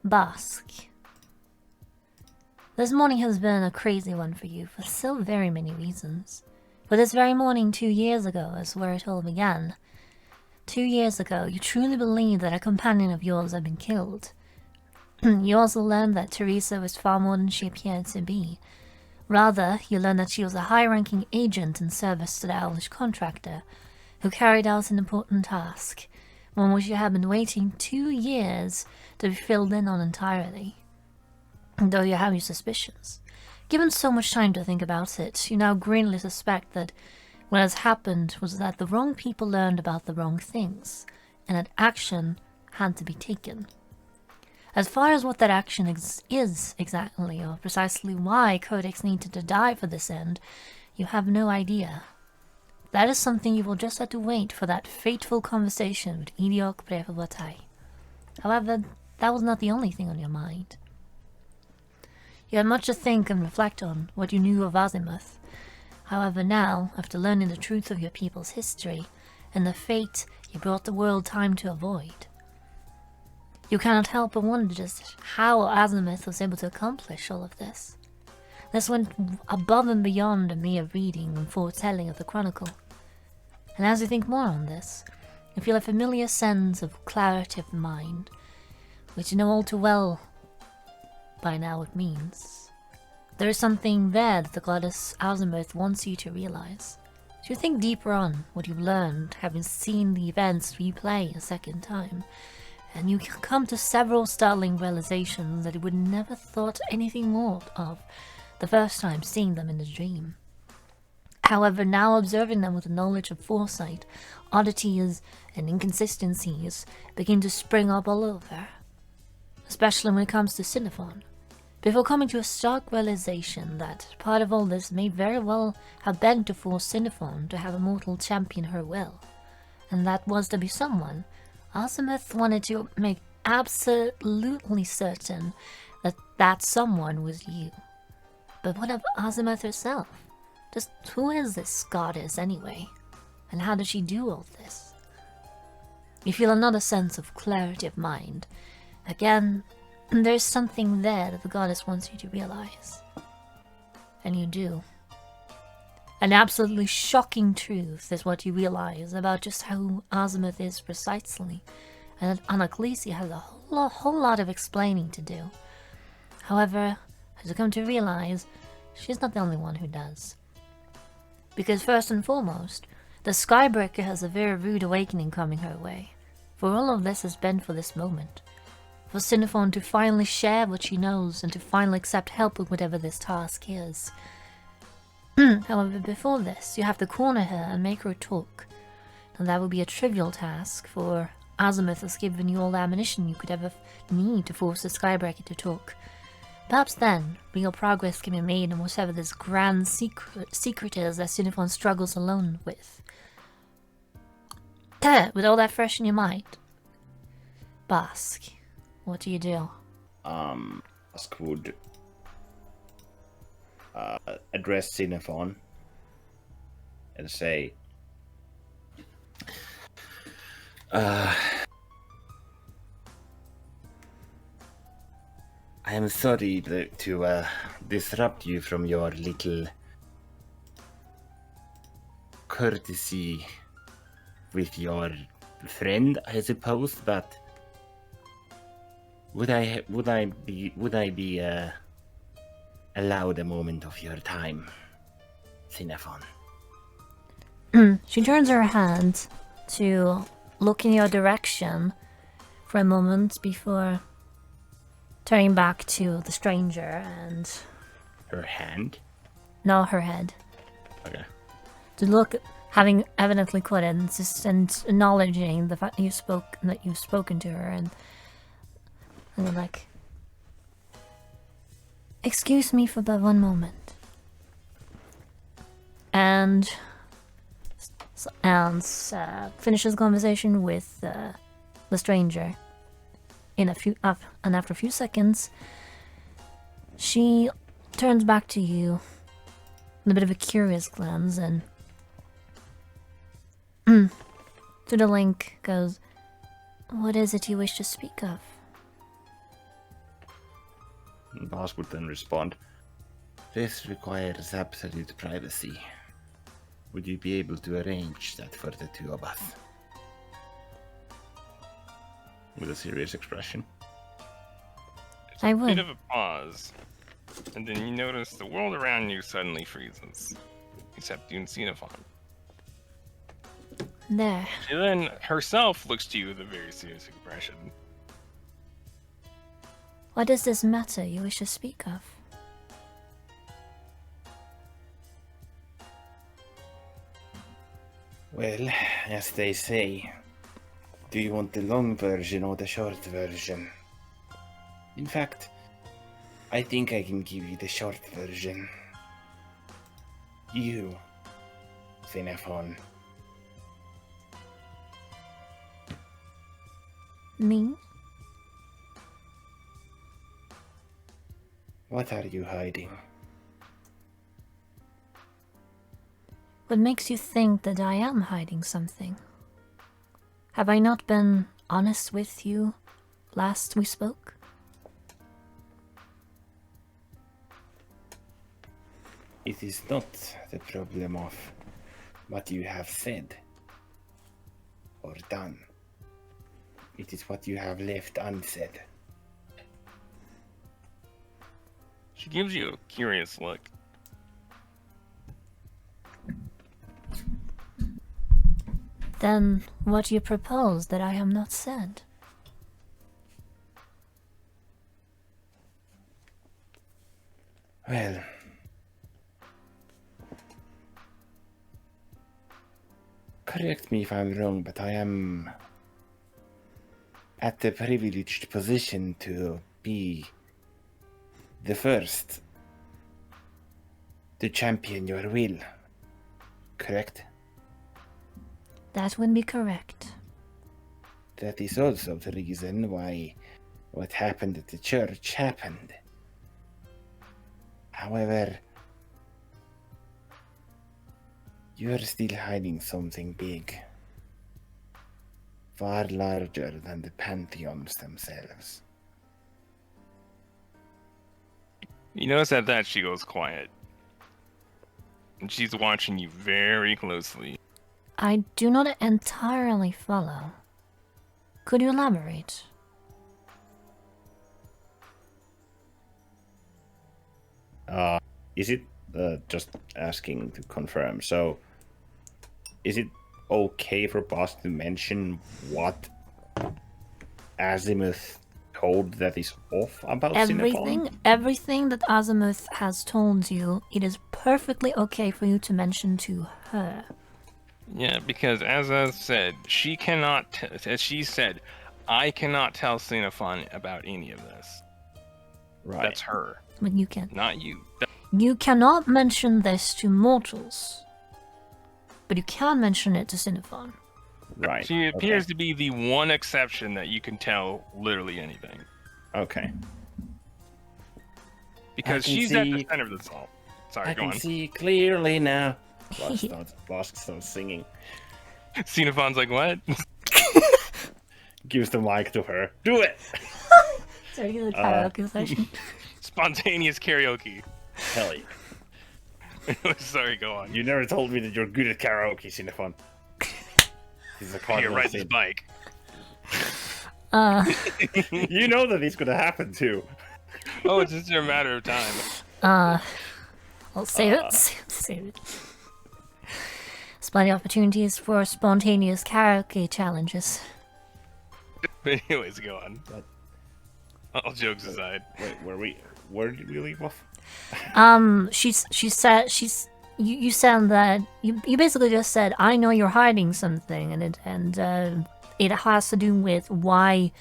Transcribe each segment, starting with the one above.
Bask. This morning has been a crazy one for you for so very many reasons. But this very morning 2 years ago is where it all began. 2 years ago, you truly believed that a companion of yours had been killed. You also learned that Teresa was far more than she appeared to be. Rather, you learned that she was a high-ranking agent in service to the Owlish contractor, who carried out an important task, one which you had been waiting 2 years to be filled in on entirely. Though you have your suspicions. Given so much time to think about it, you now greenly suspect that what has happened was that the wrong people learned about the wrong things, and that action had to be taken. As far as what that action is exactly, or precisely why Codex needed to die for this end, you have no idea. That is something you will just have to wait for that fateful conversation with Idiok Prevawatai. However, that was not the only thing on your mind. You had much to think and reflect on, what you knew of Azimuth. However now, after learning the truth of your people's history, and the fate you brought the world time to avoid, you cannot help but wonder just how Azimuth was able to accomplish all of this. This went above and beyond a mere reading and foretelling of the chronicle. And as you think more on this, you feel a familiar sense of clarity of mind, which you know all too well by now it means. There is something there that the goddess Azimuth wants you to realize. As you think deeper on what you've learned, having seen the events replay a second time, and you come to several startling realizations that you would never thought anything more of the first time seeing them in a dream. However, now observing them with a knowledge of foresight, oddities and inconsistencies begin to spring up all over, especially when it comes to Xenophon, before coming to a stark realization that part of all this may very well have been to force Xenophon to have a mortal champion her will, and that was to be someone Azimuth wanted to make absolutely certain that that someone was you. But what of Azimuth herself? Just who is this goddess anyway? And how did she do all this? You feel another sense of clarity of mind. Again, there's something there that the goddess wants you to realize. And you do. An absolutely shocking truth is what you realize about just how Azimuth is precisely, and that Anaclesia has a whole lot of explaining to do. However, as you come to realize, she's not the only one who does. Because first and foremost, the Skybreaker has a very rude awakening coming her way. For all of this has been for this moment. For Xenophon to finally share what she knows and to finally accept help with whatever this task is. However, before this, you have to corner her and make her talk. And that would be a trivial task, for Azimuth has given you all the ammunition you could ever need to force the Skybreaker to talk. Perhaps then, real progress can be made in whatever this grand secret is that Xenophon struggles alone with. With all that fresh in your mind, Bask, what do you do? Bask would address Xenophon and say, I am sorry to disrupt you from your little courtesy with your friend, I suppose, but would I be allowed a moment of your time, Xenophon? She turns her hand to look in your direction for a moment before turning back to the stranger and... Her hand? No, her head. Okay. To look, having evidently quit it, and acknowledging the fact that you've spoken to her, and then like, excuse me for but one moment. And finishes the conversation with the stranger. And after a few seconds, she turns back to you with a bit of a curious glance and to the link goes, "What is it you wish to speak of?" Boss would then respond, "This requires absolute privacy. Would you be able to arrange that for the two of us?" With a serious expression. I A would. bit of a pause, and then you notice the world around you suddenly freezes, except you and Xenophon. There. She then herself looks to you with a very serious expression. What is this matter you wish to speak of? Well, as they say, do you want the long version or the short version? In fact, I think I can give you the short version. You, Xenophon, Me? what are you hiding? What makes you think that I am hiding something? Have I not been honest with you last we spoke? It is not the problem of what you have said or done. It is what you have left unsaid. She gives you a curious look. Then what do you propose that I have not said? Well, correct me if I'm wrong, but I am at the privileged position to be the first to champion your will. Correct? That would be correct. That is also the reason why what happened at the church happened. However, you are still hiding something big. Far larger than the pantheons themselves. You notice at that she goes quiet. And she's watching you very closely. I do not entirely follow. Could you elaborate? Is it just asking to confirm? So, is it okay for boss to mention what Azimuth told that is off about Xenophon? Everything that Azimuth has told you, it is perfectly okay for you to mention to her. Yeah, because as I said, she cannot, as she said, I cannot tell Xenophon about any of this. Right. That's her, But you can. not you. You cannot mention this to mortals. But you can mention it to Xenophon. Right. She appears to be the one exception that you can tell literally anything. Okay. Because she's at the center of this all. Sorry, I go can on. see clearly now. Boss starts singing. Xenophon's like, what? Gives the mic to her. Do it! Sorry, the karaoke session. Spontaneous karaoke. Hell yeah. Sorry, go on. You never told me that you're good at karaoke, Xenophon. He's a You cardinal ride sin. this bike. You know that it's gonna happen too. Oh, it's just a matter of time. I'll save it. Save it. There's plenty of opportunities for spontaneous karaoke challenges. But anyways, go on. What? All jokes aside. Wait, where did we leave off? She said you said that you basically just said I know you're hiding something and it has to do with why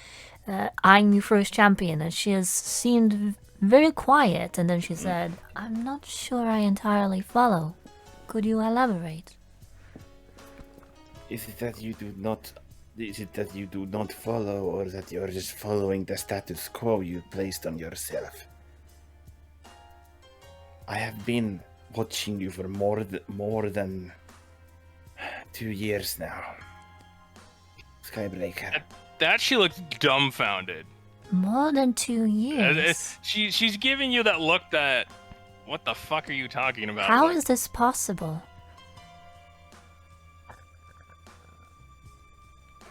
I'm your first champion, and she has seemed very quiet, and then she said I'm not sure I entirely follow. Could you elaborate? Is it that you do not follow, or that you're just following the status quo you placed on yourself? I have been watching you for more than 2 years now. Skybreaker. That she looks dumbfounded. More than 2 years. She's giving you that look that, what the fuck are you talking about? How look. is this possible?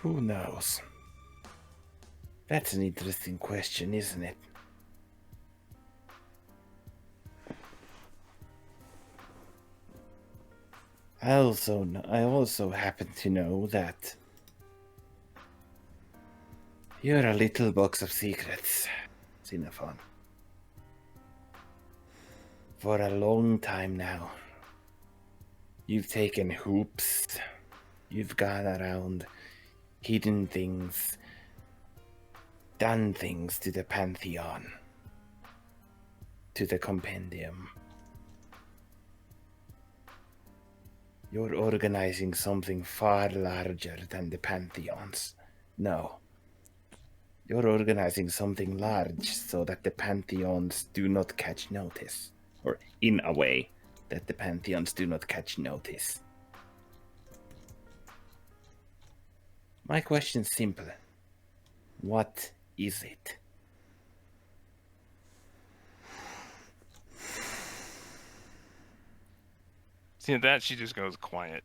Who knows? That's an interesting question, isn't it? I also happen to know that you're a little box of secrets, Xenophon. For a long time now, you've taken hoops, you've gone around, hidden things, done things to the Pantheon, to the Compendium. You're organizing something far larger than the Pantheons. No. You're organizing something large so that the Pantheons do not catch notice. Or in a way, that the Pantheons do not catch notice. My question's simple. What is it? See that she just goes quiet.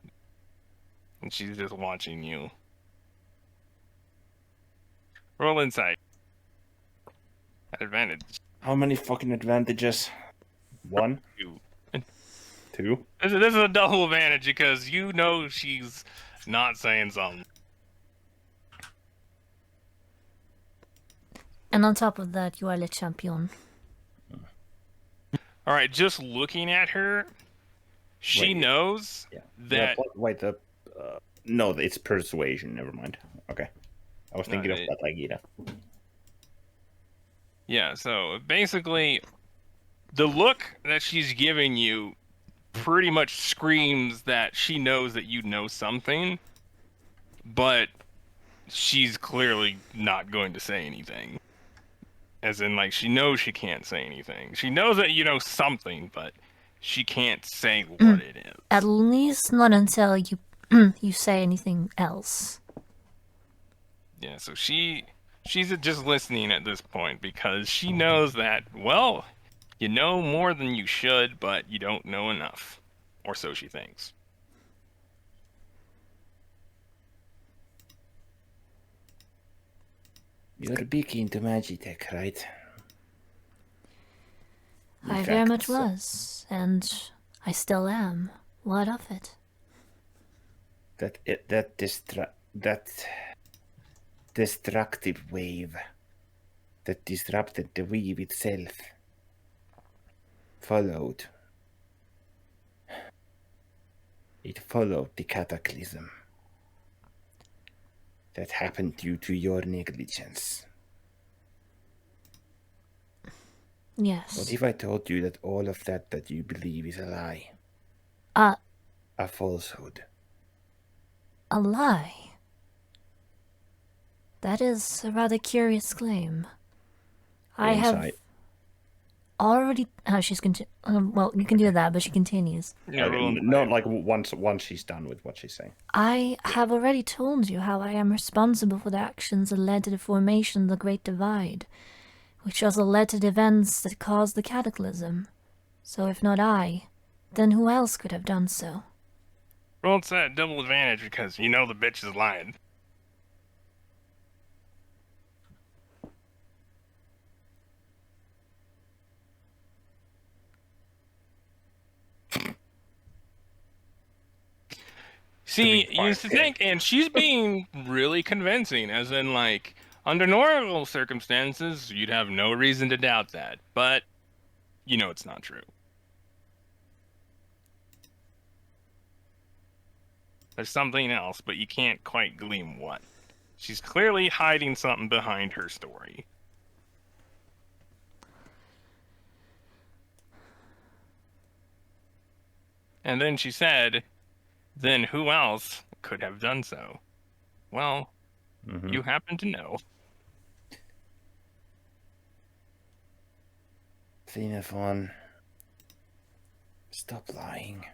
And she's just watching you. Roll insight. At advantage. How many fucking advantages? 1? You. 2? This is a double advantage because you know she's not saying something. And on top of that, you are Le Champion. Alright, just looking at her, she knows that... No, it's persuasion, never mind. Okay. I was thinking of that like Ida. Yeah, so basically, the look that she's giving you pretty much screams that she knows that you know something, but she's clearly not going to say anything. As in, like, she knows she can't say anything. She knows that you know something, but she can't say what it is. At least not until you you say anything else. Yeah, so she's just listening at this point because she knows that, well, you know more than you should, but you don't know enough. Or so she thinks. You're big into Magitech, right? I very much was, and I still am. What of it? That destructive wave that disrupted the weave itself followed. It followed the cataclysm that happened due to your negligence. Yes. What if I told you that all of that you believe is a lie? A falsehood. A lie? That is a rather curious claim. I have already... she's well, you can do that, but she continues. Not like once she's done with what she's saying. I have already told you how I am responsible for the actions that led to the formation of the Great Divide, which also led to the events that caused the cataclysm. So if not I, then who else could have done so? Roll that double advantage because you know the bitch is lying. See, you used to think, and she's being really convincing, as in, like, under normal circumstances, you'd have no reason to doubt that, but you know it's not true. There's something else, but you can't quite glean what. She's clearly hiding something behind her story. And then she said, then who else could have done so? Well, you happen to know. Xenophon, stop lying.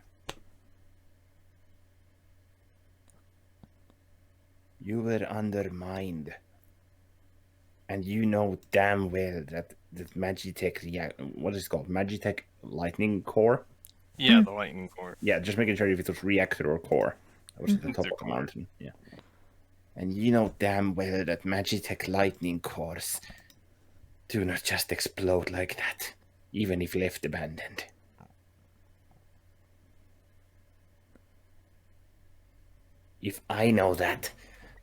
You were undermined And you know damn well that the Magitech, what is it called? Magitech Lightning Core? Yeah, the lightning core. Yeah, just making sure if it was reactor or core. I was at the It's top a of the core. mountain. Yeah. And you know damn well that Magitech Lightning Cores do not just explode like that, even if left abandoned. If I know that,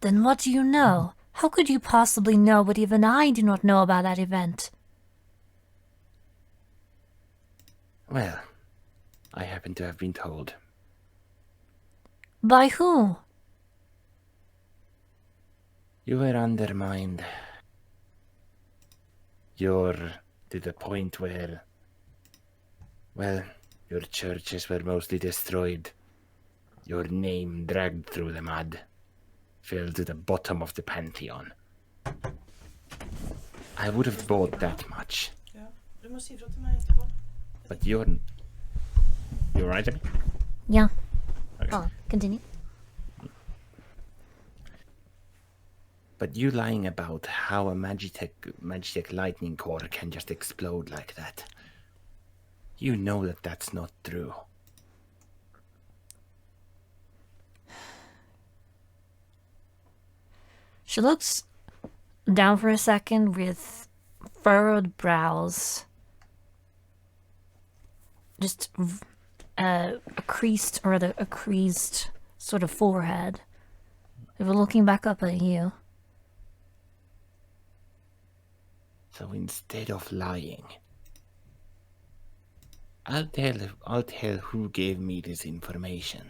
Then what do you know? How could you possibly know what even I do not know about that event? well, I happen to have been told. By who? You were undermined. You're to the point where, well, your churches were mostly destroyed. Your name dragged through the mud. Fell to the bottom of the pantheon. I would have bought that much. Ja, du måste ifrån till mig etterpå. But you're right, Abby? Yeah. Okay. Oh, continue. But you lying about how a Magitech lightning core can just explode like that. You know that that's not true. She looks down for a second with furrowed brows. Just a creased sort of forehead. If we're looking back up at you. So instead of lying, I'll tell who gave me this information.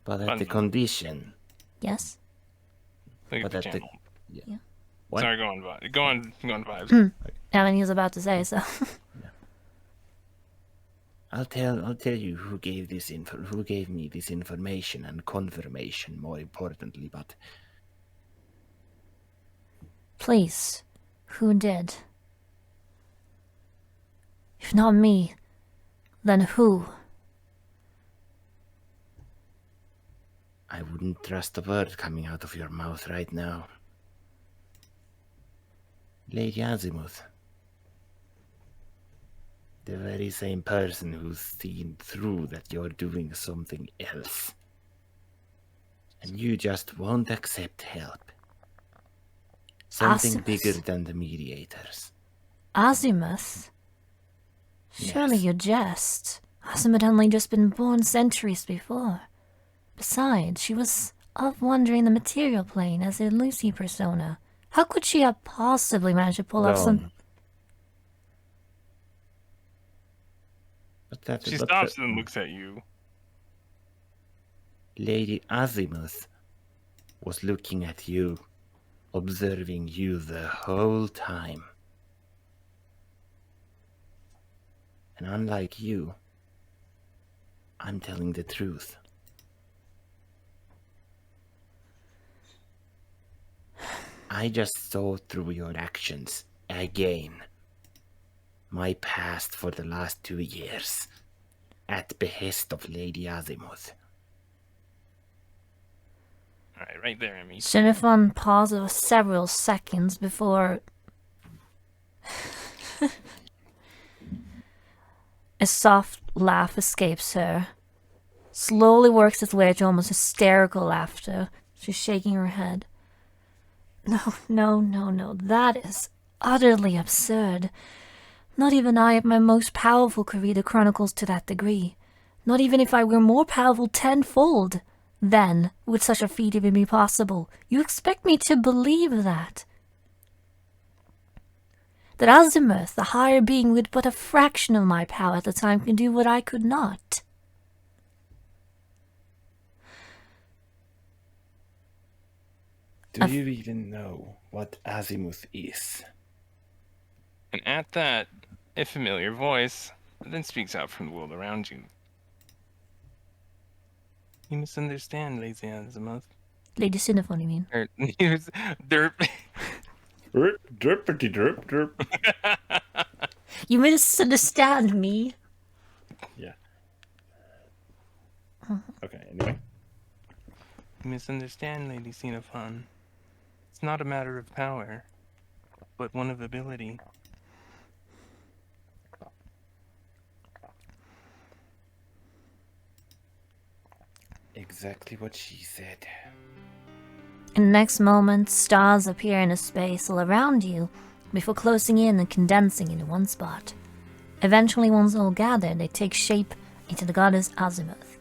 But at the condition. Yes? Look at But the at the channel. yeah. What? Sorry, go on, Go on, vibes. I mean, he was about to say so. I'll tell you who gave me this information and confirmation, more importantly, but Please, who did? If not me, then who? I wouldn't trust a word coming out of your mouth right now. Lady Azimuth. The very same person who's seen through that you're doing something else. And you just won't accept help. Something Azimuth. bigger than the mediators. Azimuth? Surely Yes. you jest. Azimuth had only just been born centuries before. Besides, she was off wandering the material plane as a Lucy persona. How could she have possibly managed to pull off some... She stops and looks at you. Lady Azimuth was looking at you, observing you the whole time. And unlike you, I'm telling the truth. I just saw through your actions again. My past for the last 2 years, at behest of Lady Azimuth. Alright, right there, Emmy. Xenophon pauses several seconds before... A soft laugh escapes her. Slowly works its way to almost hysterical laughter. She's shaking her head. No. That is utterly absurd. Not even I at my most powerful could read the chronicles to that degree. Not even if I were more powerful tenfold. Then would such a feat even be possible. You expect me to believe that? That Azimuth, the higher being with but a fraction of my power at the time, can do what I could not. Do you even know what Azimuth is? And at that, a familiar voice then speaks out from the world around you. You misunderstand, Lazy Azimuth. Lady Xenophon, you mean? Derp. Derpity derp derp. You misunderstand me. Yeah. Okay, anyway. misunderstand, Lady Xenophon. It's not a matter of power, but one of ability. Exactly what she said. In the next moment, stars appear in a space all around you before closing in and condensing into one spot. Eventually, once all gather, they take shape into the goddess Azimuth.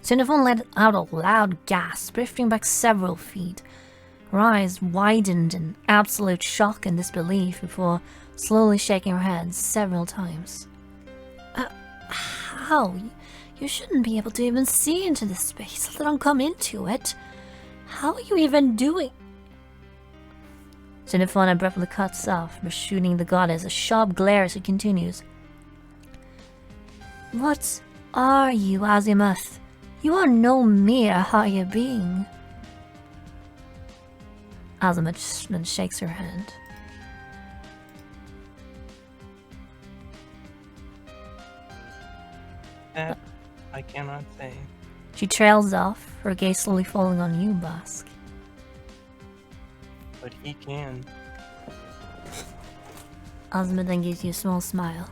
Xenophon let out a loud gasp, drifting back several feet. Her eyes widened in absolute shock and disbelief before slowly shaking her head several times. How? You shouldn't be able to even see into this space, let alone come into it. How are you even doing? Xenophon abruptly cuts off, shooting the goddess a sharp glare as he continues. What are you, Azimuth? You are no mere higher being. Azimuth then shakes her hand. That I cannot say. She trails off, her gaze slowly falling on you, Bask. But he can. Azimuth then gives you a small smile.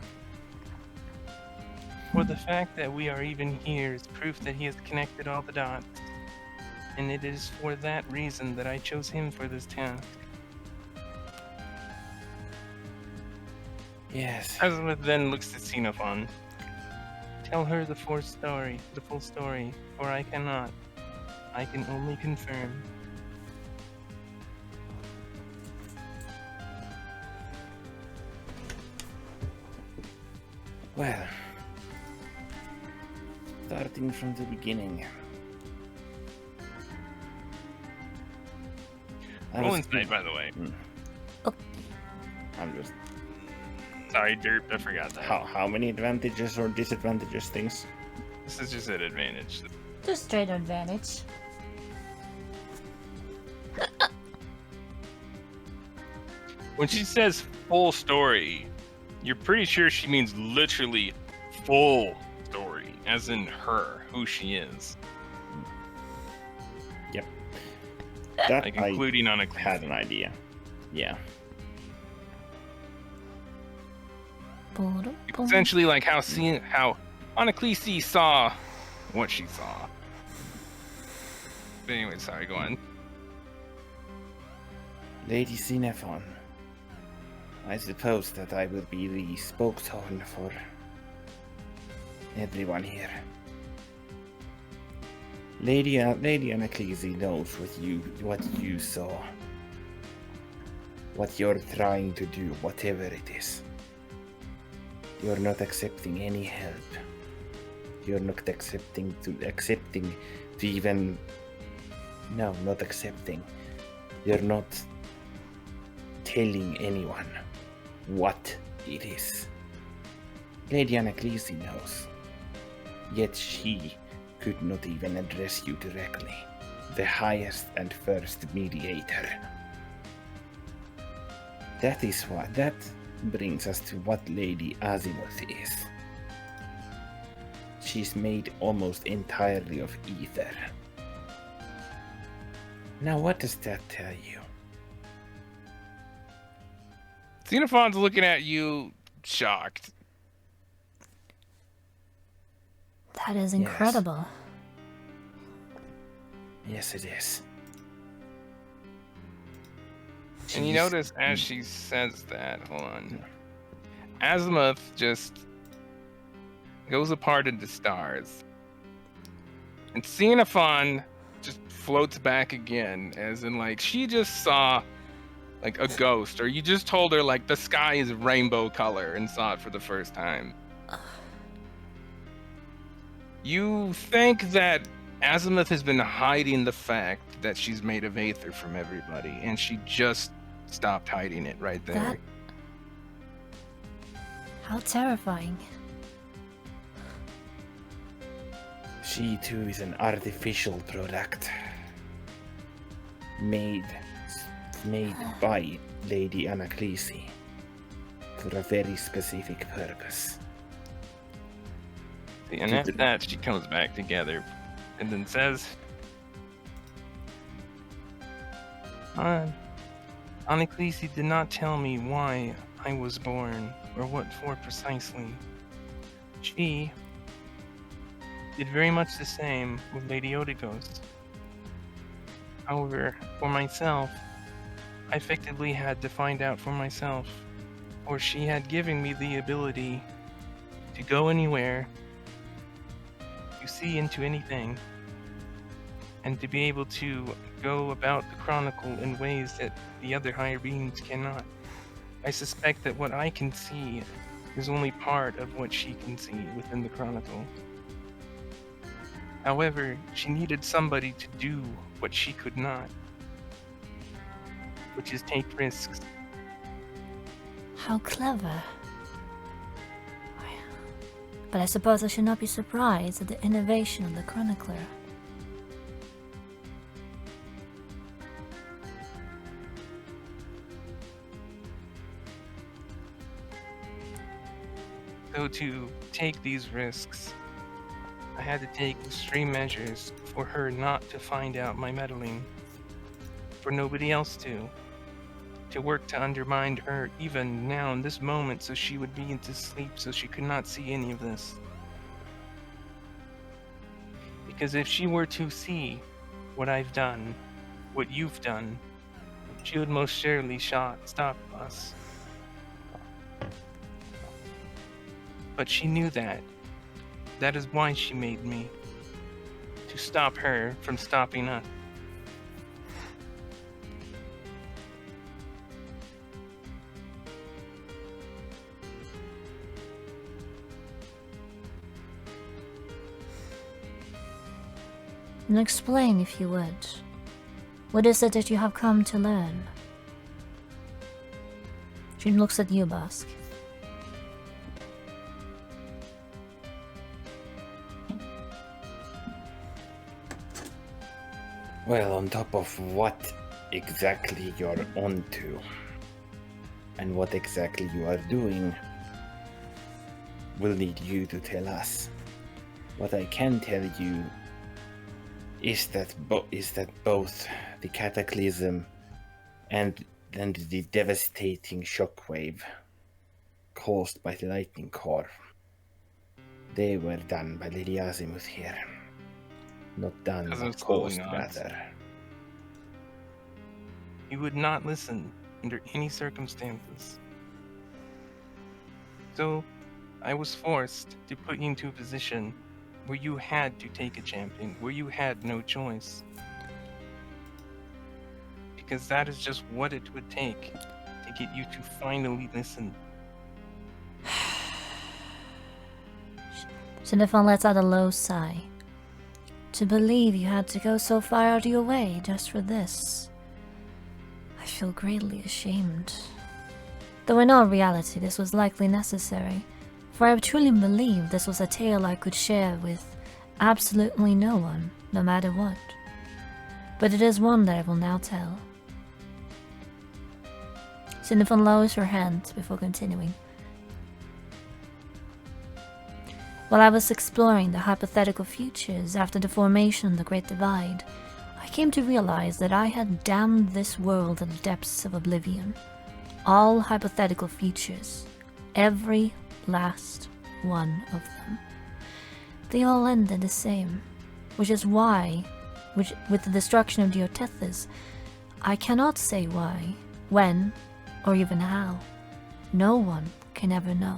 For the fact that we are even here is proof that he has connected all the dots. And it is for that reason that I chose him for this task. Yes. Azimuth then looks at Xenophon. Tell her the full story, for I cannot. I can only confirm. Well, starting from the beginning. Roll insight, by the way. I'm just Sorry, Derp, I forgot that. how many advantages or disadvantages things? This is just an advantage. Just straight advantage. When she says full story, you're pretty sure she means literally full story, as in her, who she is. Yep. That Like I including on a had an idea. Yeah. Essentially like how Anaclisi saw what she saw. But anyway, sorry, go on. Lady Xenophon, I suppose that I will be the spokesperson for everyone here. Lady Anaclisi knows what you saw. What you're trying to do, whatever it is. You're not accepting any help. You're not accepting to even... No, not accepting. You're not telling anyone what it is. Lady Anaclisi knows. Yet she could not even address you directly. The highest and first mediator. That brings us to what Lady Azimuth is. She's made almost entirely of ether. Now what does that tell you? Xenophon's looking at you, shocked. That is incredible. Yes, it is. And you notice as she says that, hold on, Azimuth just goes apart into stars. And Xenophon just floats back again, as in like she just saw like a ghost, or you just told her like the sky is rainbow color and saw it for the first time. You think that Azimuth has been hiding the fact that she's made of aether from everybody, and she just stopped hiding it right there. How terrifying. She too is an artificial product. Made by Lady Anaclisi for a very specific purpose. And after that, she comes back together and then says, Onyclesi did not tell me why I was born, or what for precisely. She did very much the same with Lady Odigos. However, for myself, I effectively had to find out for myself, or she had given me the ability to go anywhere, to see into anything, and to be able to go about the Chronicle in ways that the other higher beings cannot. I suspect that what I can see is only part of what she can see within the Chronicle. However, she needed somebody to do what she could not, which is take risks. How clever. But I suppose I should not be surprised at the innovation of the chronicler. So to take these risks, I had to take extreme measures for her not to find out my meddling, for nobody else to work to undermine her even now in this moment so she would be into sleep so she could not see any of this. Because if she were to see what I've done, what you've done, she would most surely stop us. But she knew that. That is why she made me. To stop her from stopping us. And explain, if you would. What is it that you have come to learn? She looks at you, Bask. Well, on top of what exactly you're onto, and what exactly you are doing, we'll need you to tell us. What I can tell you is that both the cataclysm and the devastating shockwave caused by the lightning core, they were done by Lady Azimuth here. Not done, but caused, rather. You would not listen under any circumstances. So, I was forced to put you into a position where you had to take a champion, where you had no choice. Because that is just what it would take to get you to finally listen. Xenophon lets out a low sigh. To believe you had to go so far out of your way just for this. I feel greatly ashamed. Though in all reality this was likely necessary, for I truly believed this was a tale I could share with absolutely no one, no matter what. But it is one that I will now tell. Xenophon lowers her hand before continuing. While I was exploring the hypothetical futures after the formation of the Great Divide, I came to realize that I had damned this world to the depths of oblivion. All hypothetical futures, every last one of them. They all ended the same, which is why, with the destruction of Diotethys, I cannot say why, when, or even how. No one can ever know.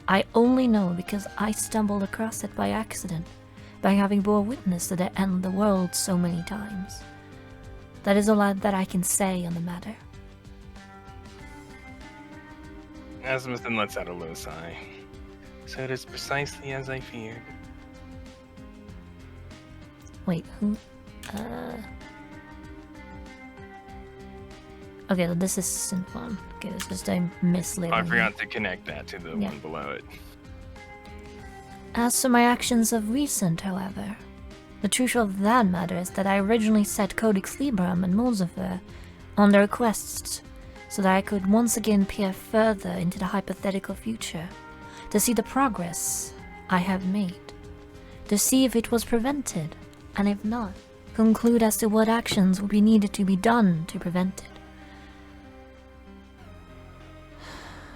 I only know because I stumbled across it by accident, by having bore witness to the end of the world so many times. That is all that I can say on the matter. Azimuth then lets out a low sigh. So it is precisely as I feared. Wait, who? Okay, well, this is Xenophon. Okay, it's just I mislabeling. I forgot to connect that to the Yeah. one below it. As for my actions of recent, however, the truth of that matter is that I originally set Codex Libram and Mulcifer on their quests so that I could once again peer further into the hypothetical future, to see the progress I have made, to see if it was prevented, and if not, conclude as to what actions would be needed to be done to prevent it.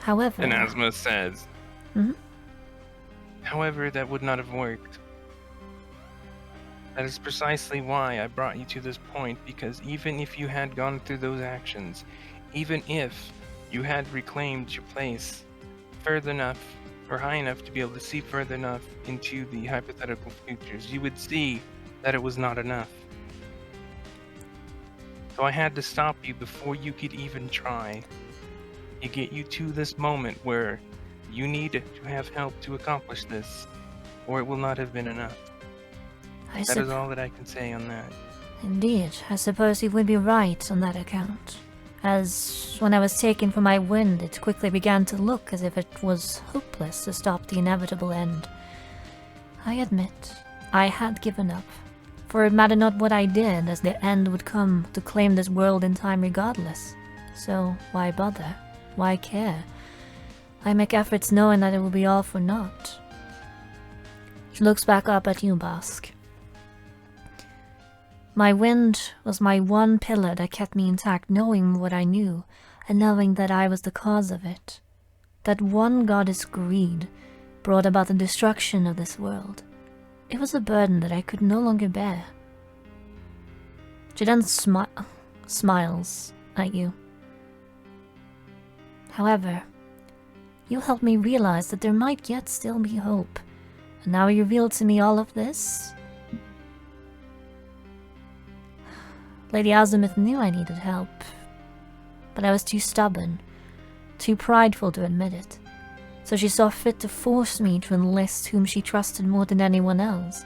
However... And Asma says, Mhm. However, that would not have worked. That is precisely why I brought you to this point, because even if you had gone through those actions, even if you had reclaimed your place further enough or high enough to be able to see further enough into the hypothetical futures, you would see that it was not enough. So I had to stop you before you could even try to get you to this moment where you need to have help to accomplish this, or it will not have been enough. That is all that I can say on that. Indeed, I suppose you would be right on that account. As when I was taken from my wind, it quickly began to look as if it was hopeless to stop the inevitable end. I admit, I had given up, for it mattered not what I did, as the end would come to claim this world in time regardless. So why bother? Why care? I make efforts knowing that it will be all for naught. She looks back up at you, Bask. My wind was my one pillar that kept me intact, knowing what I knew, and knowing that I was the cause of it. That one goddess' greed brought about the destruction of this world. It was a burden that I could no longer bear. She then smiles at you. However, you helped me realize that there might yet still be hope, and now you revealed to me all of this. Lady Azimuth knew I needed help, but I was too stubborn, too prideful to admit it. So she saw fit to force me to enlist whom she trusted more than anyone else,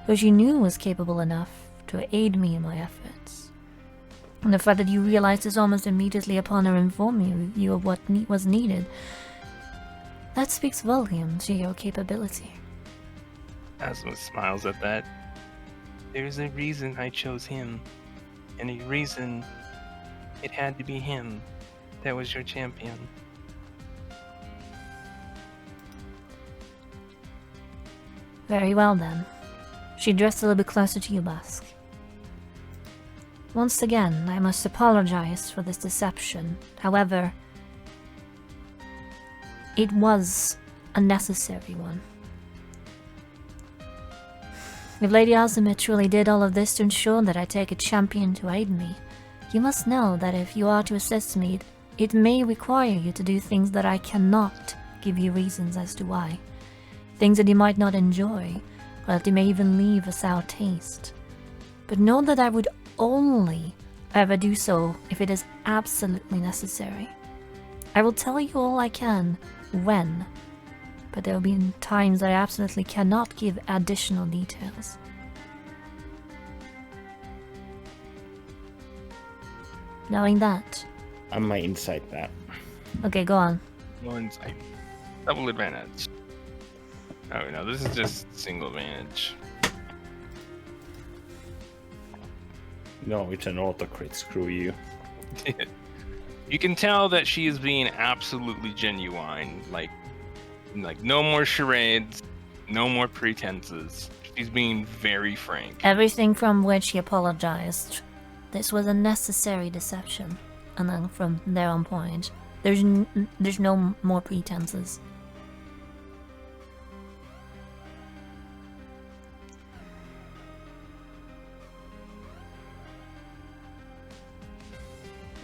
who she knew was capable enough to aid me in my efforts. And the fact that you realized this almost immediately upon her informing you of what was needed, that speaks volumes to your capability. Asma smiles at that. There's a reason I chose him, and a reason it had to be him that was your champion. Very well then. She dressed a little bit closer to you, Bask. Once again, I must apologize for this deception. However, it was a necessary one. If Lady Azimuth truly did all of this to ensure that I take a champion to aid me, you must know that if you are to assist me, it may require you to do things that I cannot give you reasons as to why. Things that you might not enjoy, or that you may even leave a sour taste. But know that I would only ever do so if it is absolutely necessary. I will tell you all I can when, but there will be times I absolutely cannot give additional details. Knowing that. I might incite that. Okay, go on. No insight. Double advantage. Oh no, this is just single advantage. No, it's an auto crit. Screw you. You can tell that she is being absolutely genuine. Like no more charades, no more pretenses. She's being very frank. Everything from which he apologized. This was a necessary deception. And then from there on point, there's no more pretenses.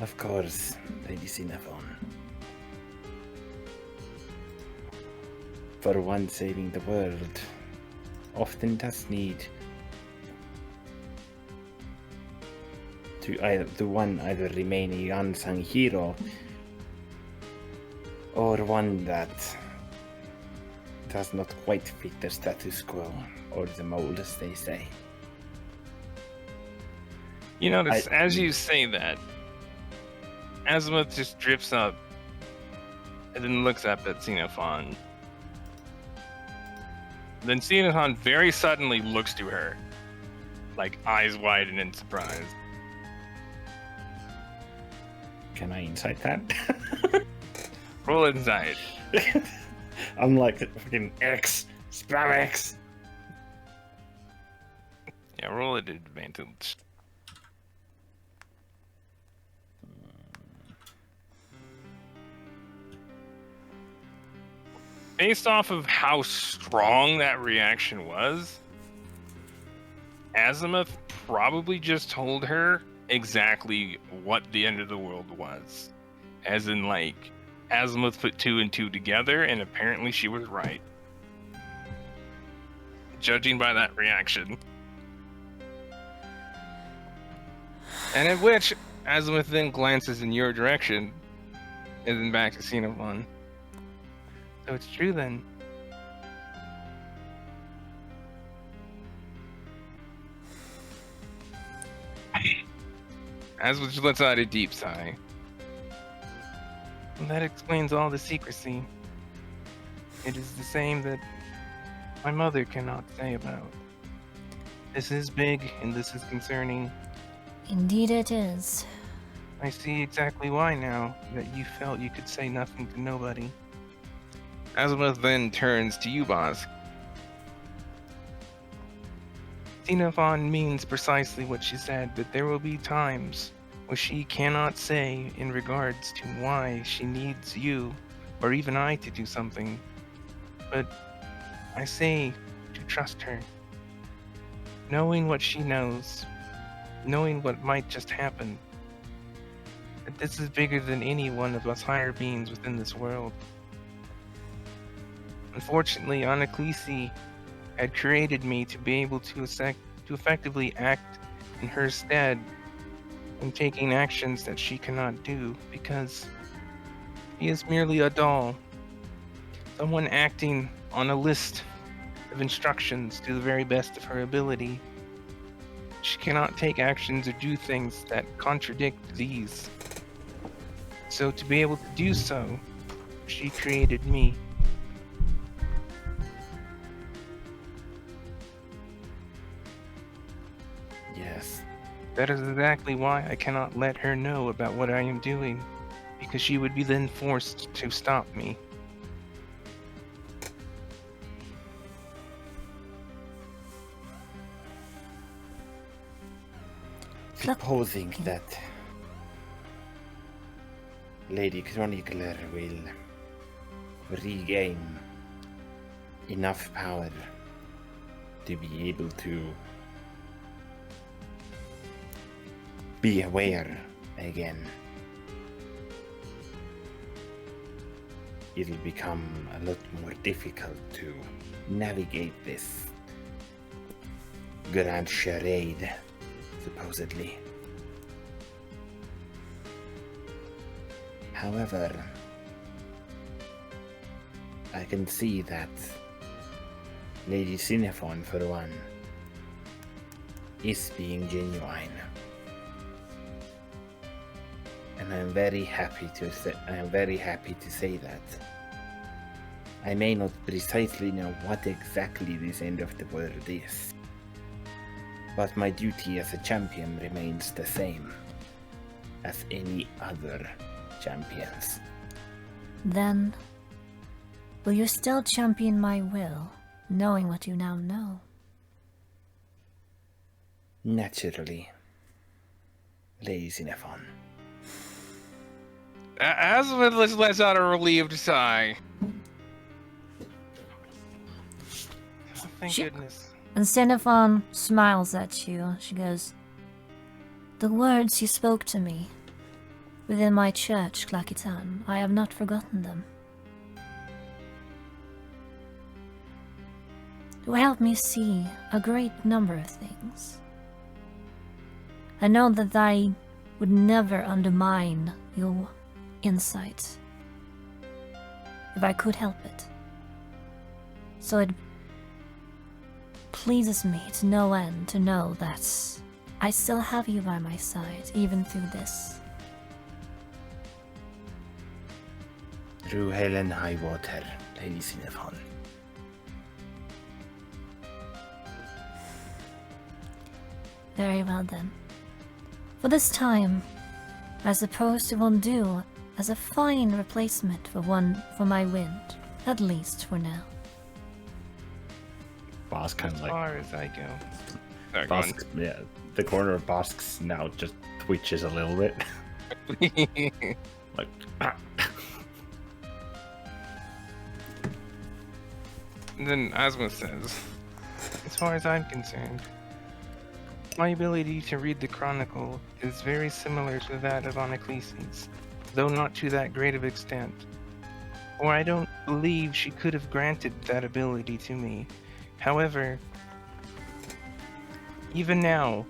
Of course, Lady Cinnabon. For one saving the world often does need to either remain a unsung hero or one that does not quite fit the status quo or the mold, as they say. You notice, as you say that, Azimuth just drifts up and then looks up at Xenophon. Then Xenophon very suddenly looks to her, like eyes wide and in surprise. Can I incite that? Roll inside. I'm like fucking X, spam X. Yeah, roll at advantage. Based off of how strong that reaction was, Azimuth probably just told her exactly what the end of the world was. As in, like, Azimuth put 2 and 2 together, and apparently she was right. Judging by that reaction. And at which, Azimuth then glances in your direction, and then back to Ch.1. So it's true then. Azimuth lets out a deep sigh. And that explains all the secrecy. It is the same that my mother cannot say about. This is big, and this is concerning. Indeed it is. I see exactly why now, that you felt you could say nothing to nobody. Azimuth then turns to you, boss. Xenophon means precisely what she said, that there will be times where she cannot say in regards to why she needs you, or even I, to do something. But I say to trust her. Knowing what she knows, knowing what might just happen, that this is bigger than any one of us higher beings within this world. Unfortunately, Anaklisi had created me to be able to effectively act in her stead in taking actions that she cannot do, because she is merely a doll. Someone acting on a list of instructions to the very best of her ability. She cannot take actions or do things that contradict these. So to be able to do so, she created me. Yes. That is exactly why I cannot let her know about what I am doing, because she would be then forced to stop me. Supposing that Lady Chronicler will regain enough power to be able to be aware again, it'll become a lot more difficult to navigate this grand charade, supposedly. However, I can see that Lady Xenophon, for one, is being genuine. And I'm very happy to say that. I may not precisely know what exactly this end of the world is, but my duty as a champion remains the same as any other champions. Then, will you still champion my will, knowing what you now know? Naturally, Lady Xenophon. Azimuth lets out a relieved sigh. Oh, thank goodness. And Xenophon smiles at you. She goes, "The words you spoke to me within my church, Klakitan, I have not forgotten them. You helped me see a great number of things. I know that I would never undermine your insight if I could help it. So it pleases me to no end to know that I still have you by my side, even through this." Through hell and high water, Lady Xenophon. Very well then. For this time, I suppose it will do as a fine replacement for my wind, at least for now. Boss kind of As like far as I go. Sorry, go on. Bosk, yeah, the corner of Bosk's now just twitches a little bit. Like, Then Asma says, as far as I'm concerned, my ability to read the Chronicle is very similar to that of Onecleses, though not to that great of extent. Or I don't believe she could have granted that ability to me. However, even now,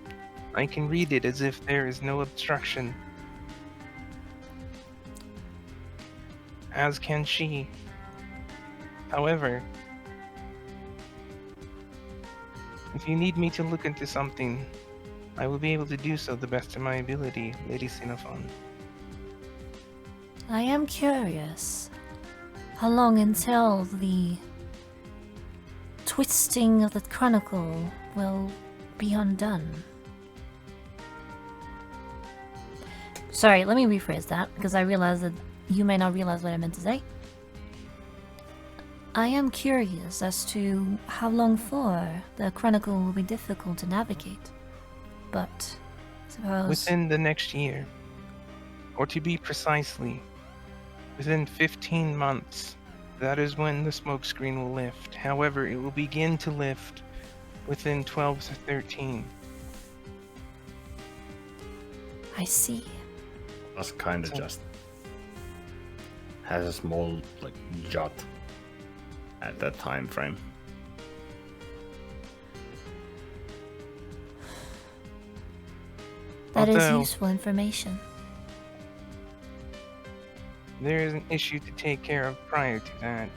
I can read it as if there is no obstruction. As can she. However, if you need me to look into something, I will be able to do so the best of my ability, Lady Xenophon. I am curious. How long until the twisting of the chronicle will be undone? Sorry, let me rephrase that, because I realize that you may not realize what I meant to say. I am curious as to how long for the chronicle will be difficult to navigate. But, suppose... Within the next year, or to be precisely, within 15 months, that is when the smokescreen will lift. However, it will begin to lift within 12 to 13. I see. Bosk kind of just has a small, like, jot at that time frame. That is Although- useful information. There is an issue to take care of prior to that,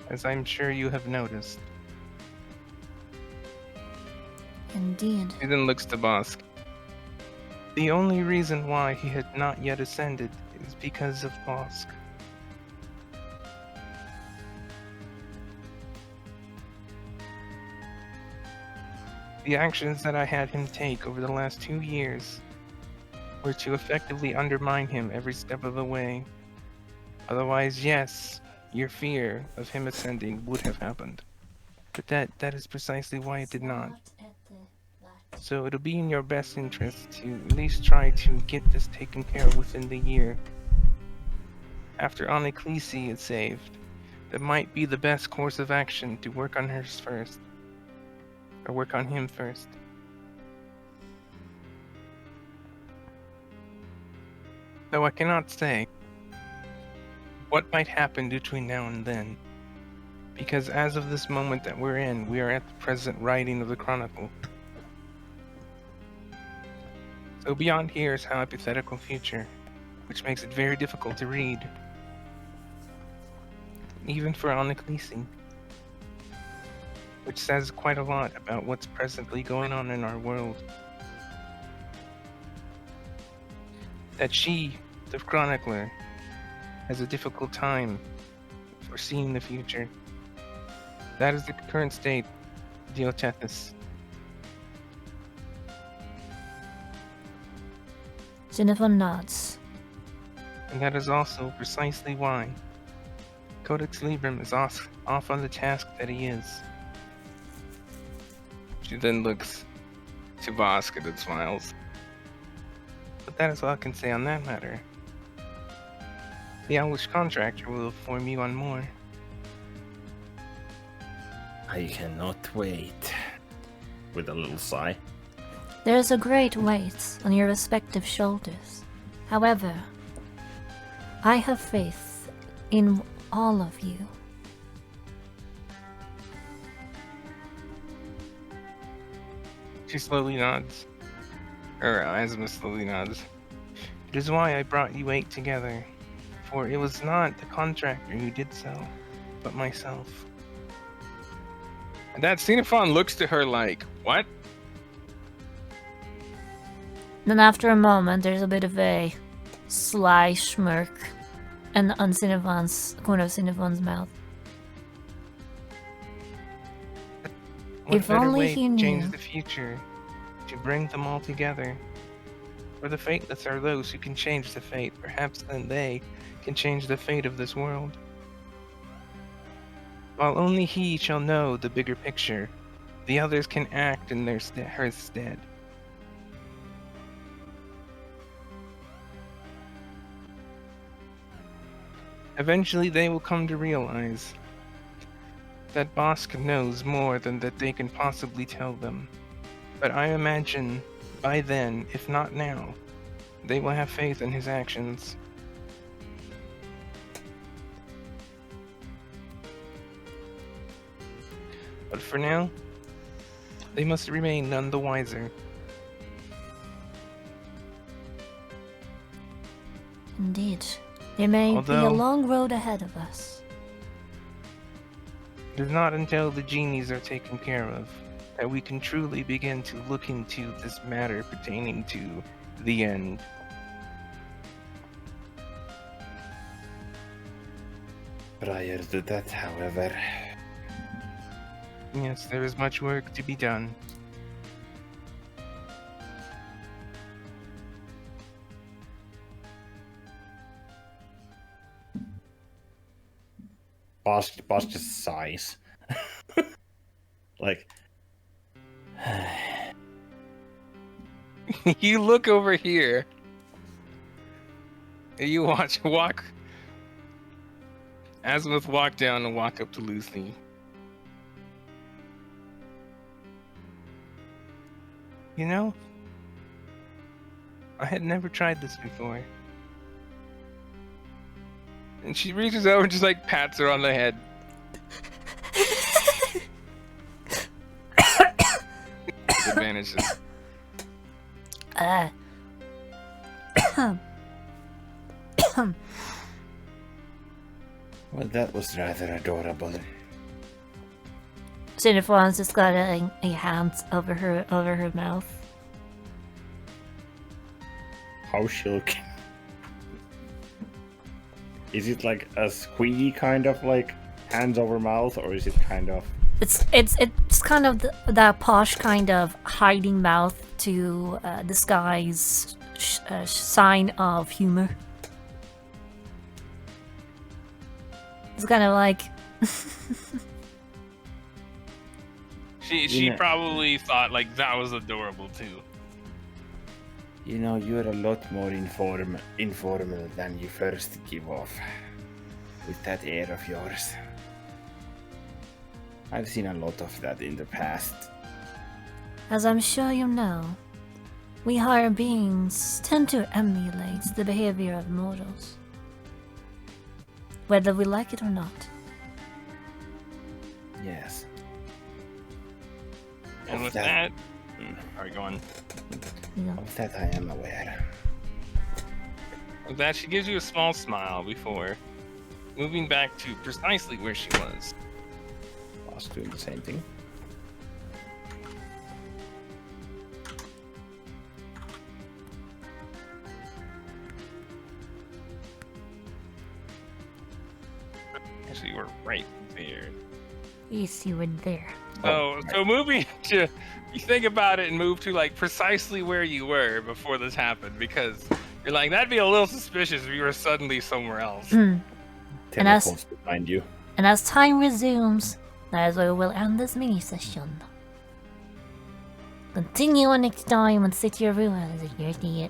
as I'm sure you have noticed. Indeed. He then looks to Bosk. The only reason why he had not yet ascended is because of Bosk. The actions that I had him take over the last 2 years were to effectively undermine him every step of the way. Otherwise, yes, your fear of him ascending would have happened. But that is precisely why it did not. So it'll be in your best interest to at least try to get this taken care of within the year. After Oneclese is saved, that might be the best course of action to work on hers first. Or work on him first. Though I cannot say what might happen between now and then, because as of this moment that we're in, we are at the present writing of the Chronicle. So beyond here is a hypothetical future, which makes it very difficult to read, even for Oneclese, which says quite a lot about what's presently going on in our world. That she, the chronicler, has a difficult time foreseeing the future. That is the current state of Diotethys. Xenophon nods. And that is also precisely why Codex Librum is off on the task that he is. She then looks to Bosk and smiles. But that is all I can say on that matter. The Owlish contractor will inform you on more. I cannot wait. With a little sigh. There is a great weight on your respective shoulders. However, I have faith in all of you. She slowly nods. Her Asma slowly nods. It is why I brought you 8 together. For it was not the contractor who did so, but myself. And that Xenophon looks to her like, what? Then after a moment, there's a bit of a sly smirk and on Xenophon's corner of Xenophon's mouth. What If better only way he to change knew. the future to bring them all together? For the fateless are those who can change the fate. Perhaps then they can change the fate of this world. While only he shall know the bigger picture, the others can act in her stead. Eventually they will come to realize that Bosk knows more than that they can possibly tell them. But I imagine by then, if not now, they will have faith in his actions. But for now, they must remain none the wiser. Indeed. There may be a Although- long road ahead of us. It is not until the genies are taken care of that we can truly begin to look into this matter pertaining to the end. Prior to that, however, Yes, there is much work to be done. Boss just sighs. Like, You look over here. And you walk. Azimuth walk down and walk up to Lucy. You know, I had never tried this before. And she reaches over and just like pats her on the head. Advantages. well, that was rather adorable. Jennifer's just got a hand over her mouth. How shook. Is it like a squeaky kind of like hands over mouth, or is it kind of? It's kind of that posh kind of hiding mouth to disguise sign of humor. It's kind of like. She Yeah. probably thought like that was adorable too. You know, you're a lot more informal than you first give off. With that air of yours. I've seen a lot of that in the past. As I'm sure you know, we higher beings tend to emulate the behavior of mortals. Whether we like it or not. Yes. And Of with that- that, alright, go on. You know. Of that I am aware. With that, she gives you a small smile before moving back to precisely where she was. Boss doing the same thing. Actually, you were right there. Yes, you were there. So moving to, you think about it and move to like precisely where you were before this happened, because you're like, that'd be a little suspicious if you were suddenly somewhere else. And as- Teleports behind you. And as time resumes, that is where we'll end this mini session. Continue on next time on City of Ruins. Here's the